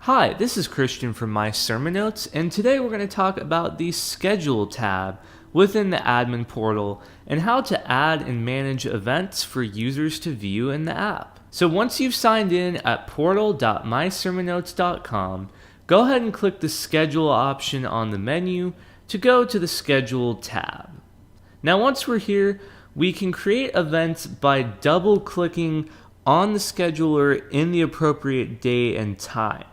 Hi, this is Christian from My Sermon Notes, and today we're going to talk about the Schedule tab within the admin portal and how to add and manage events for users to view in the app. So once you've signed in at portal.mysermonnotes.com, go ahead and click the Schedule option on the menu to go to the Schedule tab. Now once we're here, we can create events by double-clicking on the scheduler in the appropriate day and time.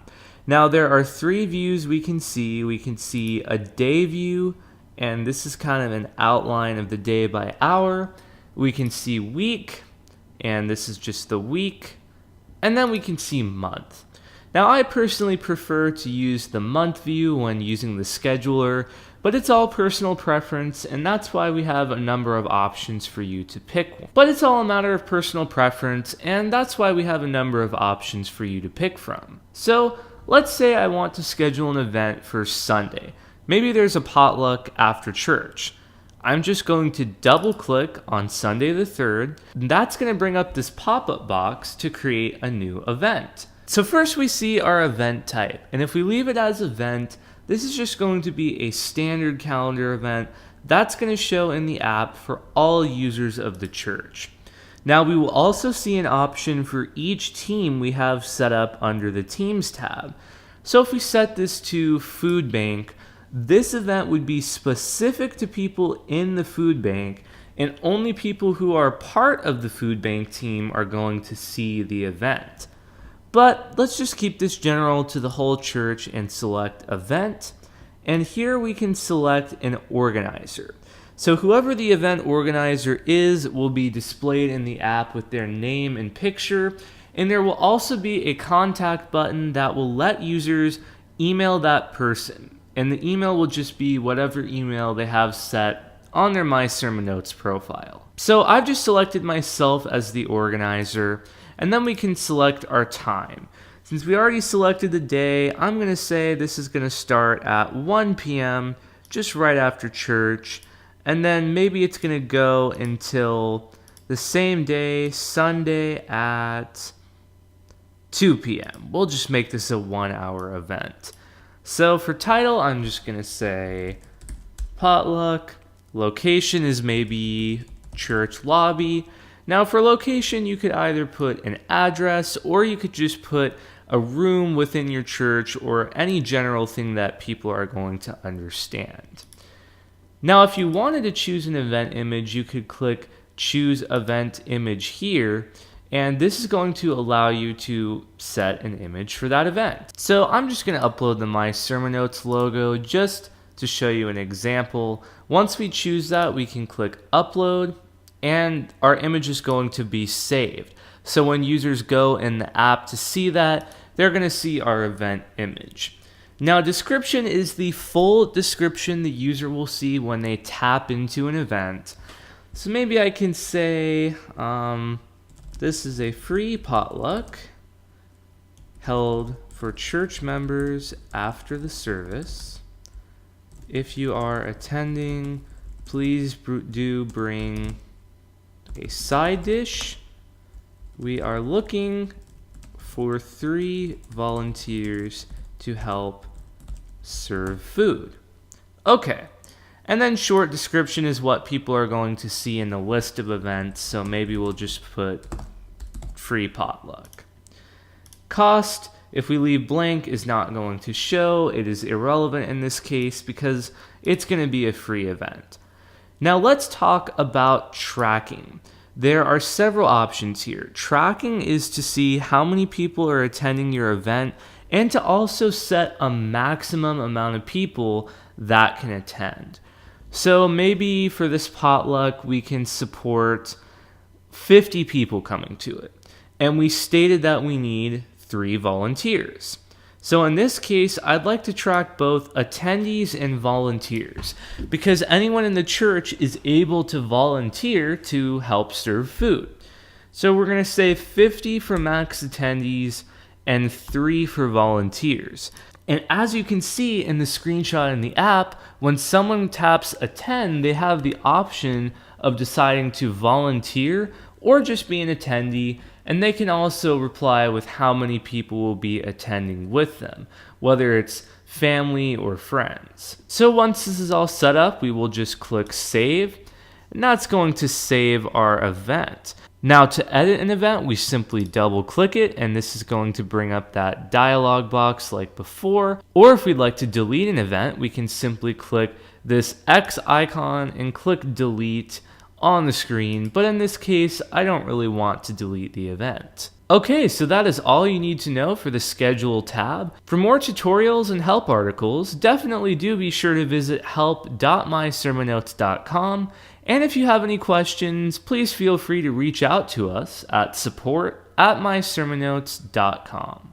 Now there are three views we can see. We can see a day view, and this is kind of an outline of the day by hour. We can see week, and this is just the week. And then we can see month. Now I personally prefer to use the month view when using the scheduler, but it's all personal preference, and that's why we have a number of options for you to pick. But it's all a matter of personal preference, and that's why we have a number of options for you to pick from. So let's say I want to schedule an event for Sunday. Maybe there's a potluck after church. I'm just going to double click on Sunday the 3rd. And that's going to bring up this pop-up box to create a new event. So first we see our event type. And if we leave it as event, this is just going to be a standard calendar event that's going to show in the app for all users of the church. Now we will also see an option for each team we have set up under the Teams tab. So if we set this to Food Bank, this event would be specific to people in the food bank, and only people who are part of the food bank team are going to see the event. But let's just keep this general to the whole church and select Event. And here we can select an organizer. So whoever the event organizer is will be displayed in the app with their name and picture, and there will also be a contact button that will let users email that person. And the email will just be whatever email they have set on their My Sermon Notes profile. So I've just selected myself as the organizer, and then we can select our time. Since we already selected the day, I'm going to say this is going to start at 1 p.m., just right after church. And then maybe it's going to go until the same day, Sunday at 2 p.m. We'll just make this a 1-hour event. So for title, I'm just going to say potluck. Location is maybe church lobby. Now for location, you could either put an address or you could just put a room within your church or any general thing that people are going to understand. Now, if you wanted to choose an event image, you could click Choose Event Image here, and this is going to allow you to set an image for that event. So I'm just going to upload the My Sermon Notes logo just to show you an example. Once we choose that, we can click Upload, and our image is going to be saved. So when users go in the app to see that, they're going to see our event image. Now, description is the full description the user will see when they tap into an event. So maybe I can say, this is a free potluck held for church members after the service. If you are attending, please do bring a side dish. We are looking for 3 volunteers to help serve food. Okay, and then short description is what people are going to see in the list of events, so maybe we'll just put free potluck. Cost, if we leave blank, is not going to show. It is irrelevant in this case because it's going to be a free event. Now let's talk about tracking. There are several options here. Tracking is to see how many people are attending your event and to also set a maximum amount of people that can attend. So maybe for this potluck, we can support 50 people coming to it. And we stated that we need 3 volunteers. So in this case, I'd like to track both attendees and volunteers because anyone in the church is able to volunteer to help serve food. So we're going to say 50 for max attendees and 3 for volunteers. And as you can see in the screenshot in the app, when someone taps attend, they have the option of deciding to volunteer or just be an attendee, And they can also reply with how many people will be attending with them, whether it's family or friends. So once this is all set up, we will just click save, and that's going to save our event. Now to edit an event, we simply double click it, and this is going to bring up that dialog box like before. Or if we'd like to delete an event, we can simply click this X icon and click delete on the screen, but in this case, I don't really want to delete the event. Okay, so that is all you need to know for the Schedule tab. For more tutorials and help articles, definitely do be sure to visit help.mysermonnotes.com, and if you have any questions, please feel free to reach out to us at support@mysermonnotes.com.